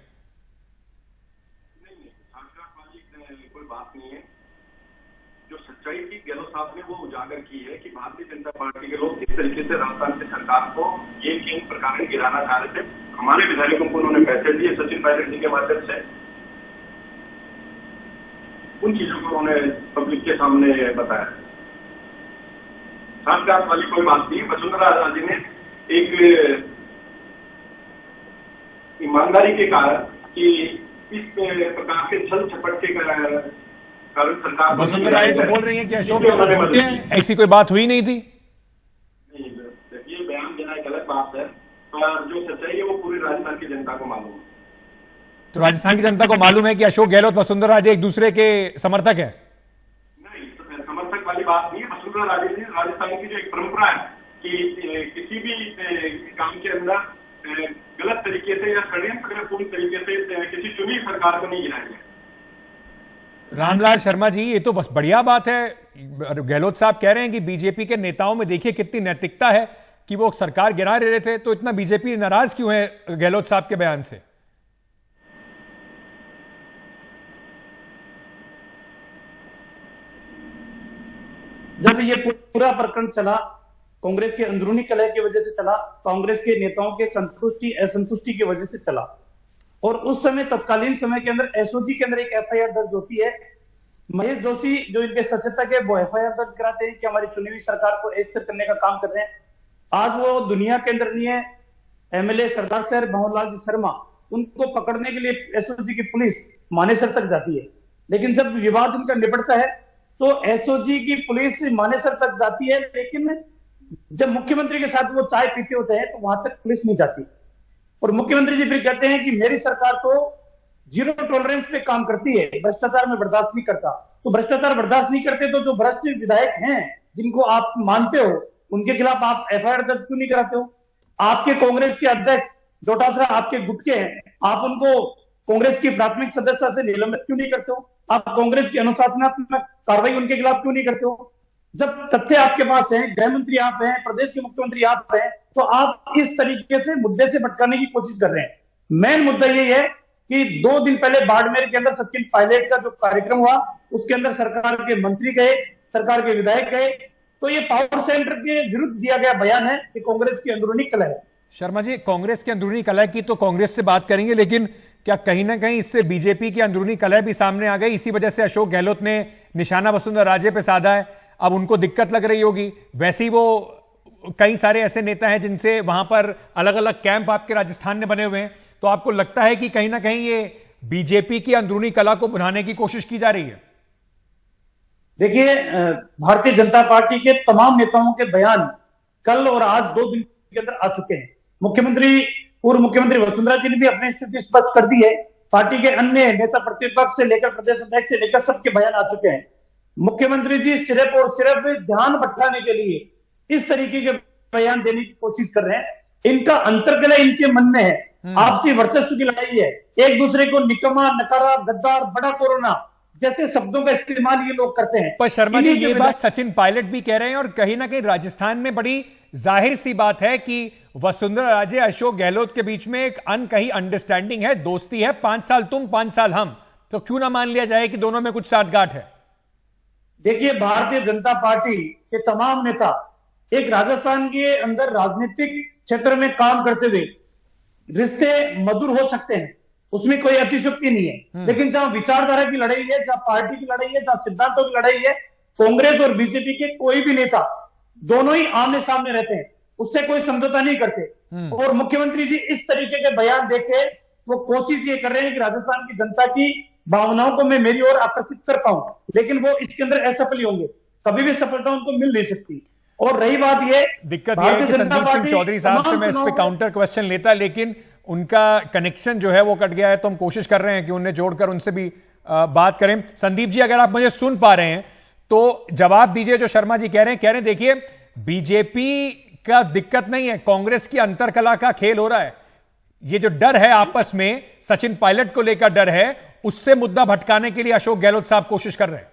Speaker 11: गहलोत साहब ने वो उजागर की है कि भारतीय जनता पार्टी के लोग किस तरीके से राजस्थान की सरकार को ये किन प्रकार गिराना चाह रहे थे। हमारे विधायकों को उन्होंने पैसे दिए सचिन पायलट जी के माध्यम से, उन चीजों को उन्होंने पब्लिक के सामने बताया। साठगांठ वाली कोई बात नहीं। वसुंधरा राजे ने एक ईमानदारी के कारण कि इस प्रकार के छल छपट के
Speaker 1: वसुंधरा तो बोल रही है कि अशोक गहलोत झूठे हैं, ऐसी कोई बात हुई नहीं थी।
Speaker 11: ये बयान देना एक अलग बात है, पर जो सच्चाई है वो पूरी राजस्थान की जनता को मालूम है।
Speaker 1: तो राजस्थान की जनता को मालूम है कि अशोक गहलोत वसुंधरा राजे एक दूसरे के समर्थक है।
Speaker 11: नहीं, समर्थक वाली बात नहीं है। वसुंधरा राजे ने राजस्थान की जो एक परंपरा है कि किसी भी काम के अंदर गलत तरीके से या षड्यंत्रपूर्ण तरीके से किसी चुनी सरकार को नहीं गिराएंगे।
Speaker 1: रामलाल शर्मा जी, ये तो बस बढ़िया बात है। गहलोत साहब कह रहे हैं कि बीजेपी के नेताओं में देखिए कितनी नैतिकता है कि वो सरकार गिरा रहे थे, तो इतना बीजेपी नाराज क्यों है गहलोत साहब के बयान से?
Speaker 12: जब ये पूरा प्रकरण चला, कांग्रेस के अंदरूनी कलह की वजह से चला, कांग्रेस के नेताओं के संतुष्टि असंतुष्टि की वजह से चला, और उस समय तत्कालीन समय के अंदर एसओजी के अंदर एक एफआईआर दर्ज होती है। महेश जोशी जो इनके सचेतक है वो एफआईआर दर्ज कराते हैं कि हमारी चुनी हुई सरकार को अस्थिर करने का काम कर रहे हैं। आज वो दुनिया के अंदर नहीं है। एमएलए सरदार शहर भंवरलाल जी शर्मा, उनको पकड़ने के लिए एसओजी की पुलिस मानेसर तक जाती है, लेकिन जब विवाद इनका निपटता है तो एसओजी की पुलिस मानेसर तक जाती है, लेकिन जब मुख्यमंत्री के साथ वो चाय पीते होते हैं तो वहां तक पुलिस नहीं जाती। और मुख्यमंत्री जी फिर कहते हैं कि मेरी सरकार तो 0 टॉलरेंस पे काम करती है, भ्रष्टाचार में बर्दाश्त नहीं करता। तो भ्रष्टाचार बर्दाश्त नहीं करते तो जो भ्रष्ट विधायक हैं जिनको आप मानते हो उनके खिलाफ आप एफआईआर दर्ज क्यों नहीं कराते हो? आपके कांग्रेस के अध्यक्ष डोटासरा आपके गुट के हैं, आप उनको कांग्रेस की प्राथमिक सदस्यता से निलंबित क्यों नहीं करते हो? आप कांग्रेस की अनुशासनात्मक कार्रवाई उनके खिलाफ क्यों नहीं करते हो? जब तथ्य आपके पास है, गृह मंत्री आप हैं, प्रदेश के मुख्यमंत्री आप हैं, तो आप इस तरीके से मुद्दे से भटकाने की कोशिश कर रहे हैं। मेन मुद्दा ये है कि 2 दिन पहले बाड़मेर के अंदर सचिन पायलट का जो कार्यक्रम हुआ, उसके अंदर सरकार के मंत्री गए, सरकार के विधायक गए, तो ये पावर सेंटर के विरुद्ध दिया गया बयान है कि कांग्रेस की अंदरूनी कलह है।
Speaker 1: शर्मा जी, कांग्रेस की अंदरूनी कलह की तो कांग्रेस से बात करेंगे, लेकिन क्या कहीं ना कहीं इससे बीजेपी की अंदरूनी कलह भी सामने आ गई? इसी वजह से अशोक गहलोत ने निशाना वसुंधरा राजे पे साधा है, अब उनको दिक्कत लग रही होगी। वैसे ही वो कई सारे ऐसे नेता हैं जिनसे वहां पर अलग अलग कैंप आपके राजस्थान में बने हुए हैं, तो आपको लगता है कि कहीं ना कहीं ये बीजेपी की अंदरूनी कलह को बुझाने की कोशिश की जा रही है?
Speaker 12: देखिए, भारतीय जनता पार्टी के तमाम नेताओं के बयान कल और आज 2 दिन के अंदर आ चुके हैं। पूर्व मुख्यमंत्री वसुंधरा जी ने भी अपनी स्थिति स्पष्ट कर दी है। पार्टी के अन्य नेता प्रतिपक्ष से लेकर प्रदेश अध्यक्ष से लेकर सबके बयान आ चुके हैं। मुख्यमंत्री जी सिर्फ और सिर्फ ध्यान भटकाने के लिए इस तरीके के बयान देने की कोशिश कर रहे हैं। इनका अंतर्कलह इनके मन में है, आपसी वर्चस्व की लड़ाई है, एक दूसरे को निकम्मा, नकारा, गद्दार, बड़ा कोरोना जैसे शब्दों का इस्तेमाल ये लोग करते हैं।
Speaker 1: पर शर्मा जी, ये बात सचिन पायलट भी कह रहे हैं, और कहीं ना कहीं राजस्थान में बड़ी जाहिर सी बात है कि वसुंधरा राजे अशोक गहलोत के बीच में एक अनकही अंडरस्टैंडिंग है, दोस्ती है, 5 साल तुम 5 साल हम, तो क्यों ना मान लिया जाए कि दोनों में कुछ साठगांठ है?
Speaker 12: देखिए, भारतीय जनता पार्टी के तमाम नेता एक राजस्थान के अंदर राजनीतिक क्षेत्र में काम करते हुए रिश्ते मधुर हो सकते हैं, उसमें कोई अतिशयोक्ति नहीं है, लेकिन जहां विचारधारा की लड़ाई है, जहां पार्टी की लड़ाई है, जहां सिद्धांतों की लड़ाई है, कांग्रेस और बीजेपी के कोई भी नेता दोनों ही आमने सामने रहते हैं, उससे कोई समझौता नहीं करते। और मुख्यमंत्री जी इस तरीके के बयान देके वो कोशिश ये कर रहे हैं कि राजस्थान की जनता की भावनाओं को मैं मेरी ओर आकर्षित कर पाऊं, लेकिन वो इसके अंदर असफल ही होंगे, कभी भी सफलता उनको मिल नहीं सकती। और रही बात ये,
Speaker 1: दिक्कत यह है कि संदीप सिंह चौधरी साहब से मैं इस पे काउंटर क्वेश्चन लेता, लेकिन उनका कनेक्शन जो है वो कट गया है, तो हम कोशिश कर रहे हैं कि उन्हें जोड़कर उनसे भी बात करें। संदीप जी, अगर आप मुझे सुन पा रहे हैं तो जवाब दीजिए जो शर्मा जी कह रहे हैं देखिए, बीजेपी का दिक्कत नहीं है, कांग्रेस की अंतरकला का खेल हो रहा है। ये जो डर है आपस में, सचिन पायलट को लेकर डर है, उससे मुद्दा भटकाने के लिए अशोक गहलोत साहब कोशिश कर रहे हैं।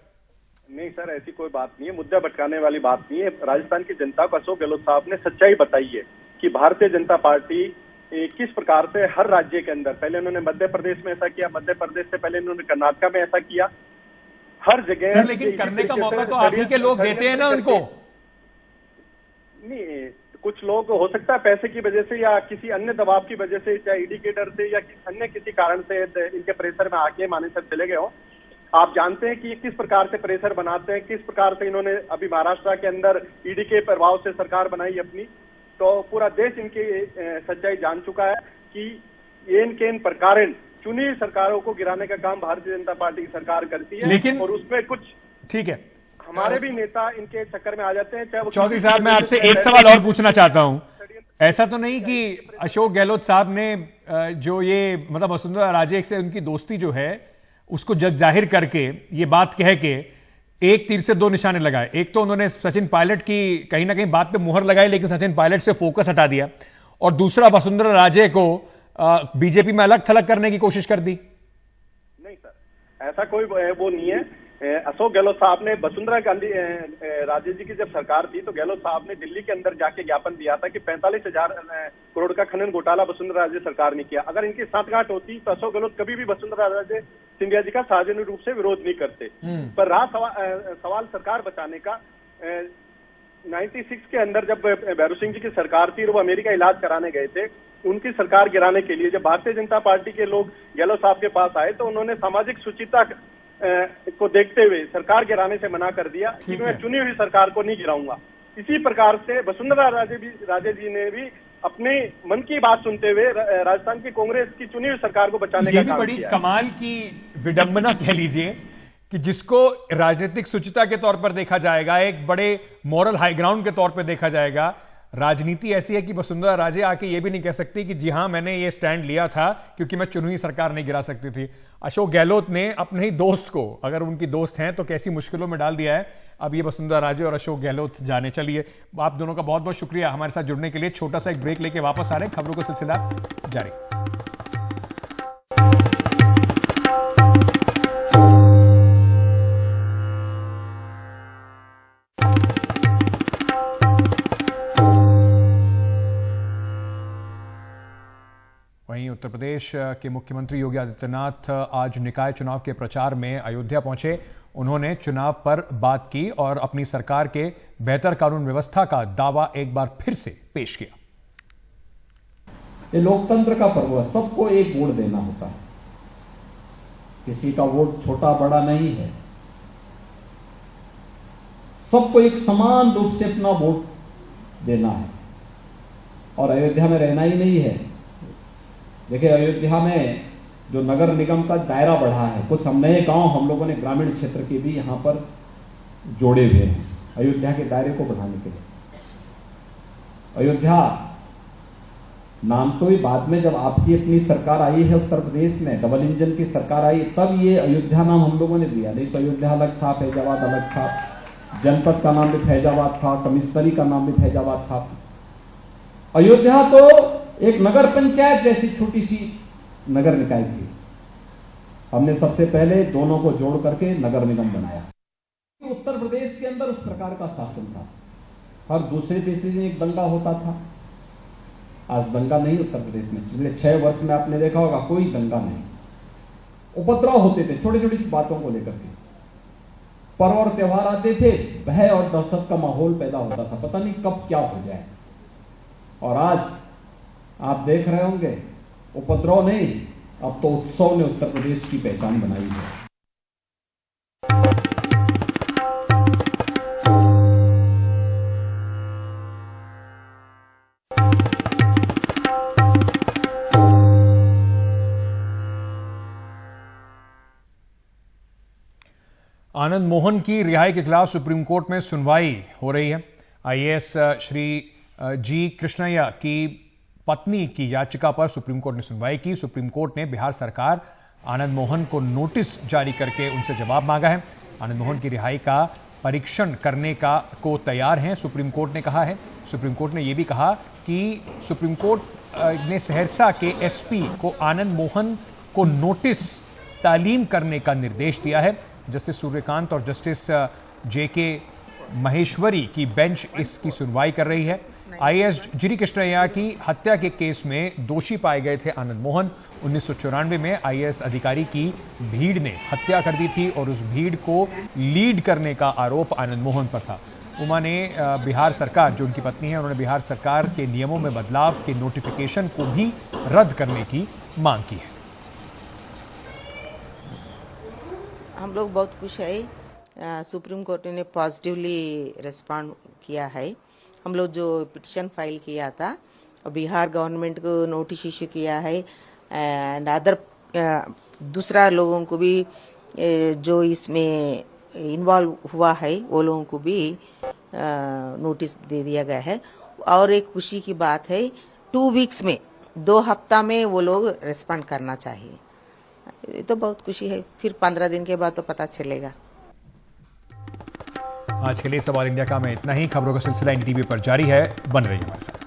Speaker 11: नहीं सर, ऐसी कोई बात नहीं है, मुद्दा भटकाने वाली बात नहीं है। राजस्थान की जनता को अशोक गहलोत साहब ने सच्चाई बताई है कि भारतीय जनता पार्टी किस प्रकार से हर राज्य के अंदर, पहले उन्होंने मध्य प्रदेश में ऐसा किया, मध्य प्रदेश से पहले उन्होंने कर्नाटक में ऐसा किया, हर जगह।
Speaker 1: सर, लेकिन करने का मौका तो आप ही के लोग देते हैं ना उनको।
Speaker 11: नहीं, कुछ लोग हो सकता है पैसे की वजह से या किसी अन्य दबाव की वजह से, चाहे ईडी के डर से या अन्य किसी कारण से इनके प्रेशर में आके माने सर चले गए हो। आप जानते हैं कि किस प्रकार से प्रेशर बनाते हैं, किस प्रकार से इन्होंने अभी महाराष्ट्र के अंदर ईडी के प्रभाव से सरकार बनाई अपनी, तो पूरा देश इनकी सच्चाई जान चुका है कि इन प्रकार चुनी हुई सरकारों को गिराने का काम भारतीय जनता पार्टी की सरकार करती है।
Speaker 1: लेकिन
Speaker 11: और उसमें कुछ
Speaker 1: ठीक है,
Speaker 11: हमारे भी नेता इनके चक्कर में आ जाते हैं। चाहे
Speaker 1: चौधरी साहब, मैं आपसे एक सवाल और पूछना चाहता हूं। ऐसा तो नहीं कि अशोक गहलोत साहब ने जो ये मतलब वसुंधरा राजे से उनकी दोस्ती जो है उसको जग जाहिर करके ये बात कह के एक तीर से 2 निशाने लगाए? एक तो उन्होंने सचिन पायलट की कहीं ना कहीं बात पे मुहर लगाई, लेकिन सचिन पायलट से फोकस हटा दिया, और दूसरा वसुंधरा राजे को बीजेपी में अलग थलग करने की कोशिश कर दी।
Speaker 11: नहीं सर, ऐसा कोई वो नहीं है। अशोक गहलोत साहब ने वसुंधरा गांधी राजे जी की जब सरकार थी तो गहलोत साहब ने दिल्ली के अंदर जाके ज्ञापन दिया था कि 45,000 करोड़ का खनन घोटाला वसुंधरा राजे सरकार ने किया। अगर इनकी साठगांठ होती तो अशोक गहलोत कभी भी वसुंधरा राजे सिंधिया जी का सार्वजनिक रूप से विरोध नहीं करते। पर रहा सवाल सरकार बचाने का। 96 के अंदर जब भैरू सिंह जी की सरकार थी और वो अमेरिका इलाज कराने गए थे, उनकी सरकार गिराने के लिए जब भारतीय जनता पार्टी के लोग गहलोत साहब के पास आए तो उन्होंने सामाजिक सुचिता को देखते हुए सरकार गिराने से मना कर दिया कि मैं चुनी हुई सरकार को नहीं गिराऊंगा। इसी प्रकार से वसुंधरा राजे जी ने भी अपने मन की बात सुनते हुए राजस्थान की कांग्रेस की चुनी हुई सरकार को बचाने का काम
Speaker 1: बड़ी
Speaker 11: किया।
Speaker 1: कमाल की विडंबना कह लीजिए कि जिसको राजनीतिक सुचिता के तौर पर देखा जाएगा, एक बड़े मॉरल हाई ग्राउंड के तौर पर देखा जाएगा, राजनीति ऐसी है कि वसुंधरा राजे आके ये भी नहीं कह सकती कि जी हां मैंने ये स्टैंड लिया था क्योंकि मैं चुनी हुई सरकार नहीं गिरा सकती थी। अशोक गहलोत ने अपने ही दोस्त को, अगर उनकी दोस्त हैं तो कैसी मुश्किलों में डाल दिया है। अब ये वसुंधरा राजे और अशोक गहलोत जाने। चलिए, आप दोनों का बहुत बहुत शुक्रिया हमारे साथ जुड़ने के लिए। छोटा सा एक ब्रेक लेके वापस आ रहे हैं, खबरों का सिलसिला जारी। उत्तर प्रदेश के मुख्यमंत्री योगी आदित्यनाथ आज निकाय चुनाव के प्रचार में अयोध्या पहुंचे। उन्होंने चुनाव पर बात की और अपनी सरकार के बेहतर कानून व्यवस्था का दावा एक बार फिर से पेश किया।
Speaker 13: ये लोकतंत्र का पर्व है, सबको एक वोट देना होता है, किसी का वोट छोटा बड़ा नहीं है, सबको एक समान रूप से अपना वोट देना है। और अयोध्या में रहना ही नहीं है। देखिए, अयोध्या में जो नगर निगम का दायरा बढ़ा है, कुछ हम नए गांव हम लोगों ने ग्रामीण क्षेत्र के भी यहां पर जोड़े हुए हैं अयोध्या के दायरे को बढ़ाने के लिए। अयोध्या नाम तो ही बाद में, जब आपकी अपनी सरकार आई है उत्तर प्रदेश में, डबल इंजन की सरकार आई, तब ये अयोध्या नाम हम लोगों ने दिया। नहीं तो अयोध्या अलग था, फैजाबाद अलग था, जनपद का नाम भी फैजाबाद था, कमिश्नरी का नाम भी फैजाबाद था। अयोध्या तो एक नगर पंचायत जैसी छोटी सी नगर निकाय थी। हमने सबसे पहले दोनों को जोड़ करके नगर निगम बनाया। उत्तर प्रदेश के अंदर उस प्रकार का शासन था। हर दूसरे तीसरे दिन एक दंगा होता था। आज दंगा नहीं उत्तर प्रदेश में। पिछले 6 वर्ष में आपने देखा होगा कोई दंगा नहीं। उपद्रव होते थे छोटी छोटी बातों को लेकर के। पर्व और त्योहार आते थे, भय और दहशत का माहौल पैदा होता था, पता नहीं कब क्या हो जाए। और आज आप देख रहे होंगे, उपद्रव नहीं, अब तो उत्सव ने उत्तर प्रदेश की पहचान बनाई है।
Speaker 1: आनंद मोहन की रिहाई के खिलाफ सुप्रीम कोर्ट में सुनवाई हो रही है। आईएएस श्री जी कृष्णैया की पत्नी की याचिका पर सुप्रीम कोर्ट ने सुनवाई की। सुप्रीम कोर्ट ने बिहार सरकार आनंद मोहन को नोटिस जारी करके उनसे जवाब मांगा है। आनंद मोहन की रिहाई का परीक्षण करने को तैयार हैं, सुप्रीम कोर्ट ने कहा है। सुप्रीम कोर्ट ने यह भी कहा कि सुप्रीम कोर्ट ने सहरसा के एसपी को आनंद मोहन को नोटिस तालीम करने का निर्देश दिया है। जस्टिस सूर्यकांत और जस्टिस जेके महेश्वरी की बेंच इसकी सुनवाई कर रही है। आईएएस जी कृष्णैया की हत्या के केस में दोषी पाए गए थे आनंद मोहन। 1994 में आईएएस अधिकारी की भीड़ ने हत्या कर दी थी और उस भीड़ को लीड करने का आरोप आनंद मोहन पर था। उमा ने बिहार सरकार, जो उनकी पत्नी है, उन्होंने बिहार सरकार के नियमों में बदलाव के नोटिफिकेशन को भी रद्द करने की मांग की है।
Speaker 14: हम लोग बहुत खुश है, सुप्रीम कोर्ट ने पॉजिटिवली रिस्पॉन्ड किया है। हम लोग जो पिटीशन फाइल किया था, बिहार गवर्नमेंट को नोटिस इशू किया है एंड अदर दूसरा लोगों को भी जो इसमें इन्वॉल्व हुआ है वो लोगों को भी नोटिस दे दिया गया है। और एक खुशी की बात है, 2 वीक्स में, 2 हफ्ता में वो लोग रिस्पॉन्ड करना चाहिए। ये तो बहुत खुशी है। फिर 15 दिन के बाद तो पता चलेगा।
Speaker 1: आज के लिए सवाल इंडिया का में इतना ही। खबरों का सिलसिला NDTV पर जारी है, बन रही है हमारे साथ।